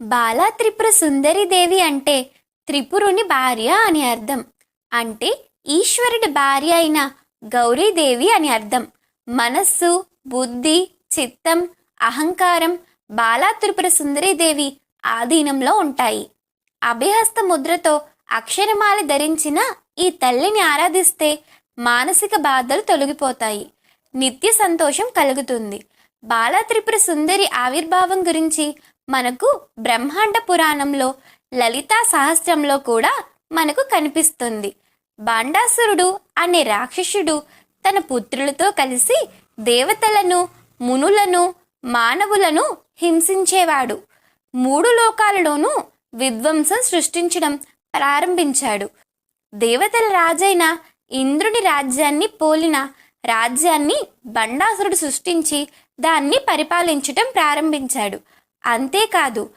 బాలా త్రిపుర సుందరి దేవి అంటే త్రిపురుని భార్య అని అర్థం. అంటే ఈశ్వరుడి భార్య అయిన గౌరీదేవి అని అర్థం. మనస్సు, బుద్ధి, చిత్తం, అహంకారం బాలా త్రిపుర సుందరి దేవి ఆధీనంలో ఉంటాయి. అభయహస్త ముద్రతో అక్షరమాల ధరించిన ఈ తల్లిని ఆరాధిస్తే మానసిక బాధలు తొలగిపోతాయి, నిత్య సంతోషం కలుగుతుంది. బాలా త్రిపుర సుందరి ఆవిర్భావం గురించి మనకు బ్రహ్మాండ పురాణంలో లలితా సహస్రంలో కూడా మనకు కనిపిస్తుంది. బాండాసురుడు అనే రాక్షసుడు తన పుత్రులతో కలిసి దేవతలను, మునులను, మానవులను హింసించేవాడు. మూడు లోకాలలోనూ విధ్వంసం సృష్టించడం ప్రారంభించాడు. దేవతల రాజైన ఇంద్రుని రాజ్యాన్ని పోలిన రాజ్యాన్ని బండాసురుడు సృష్టించి దాన్ని పరిపాలించటం ప్రారంభించాడు. అంతేకాదు,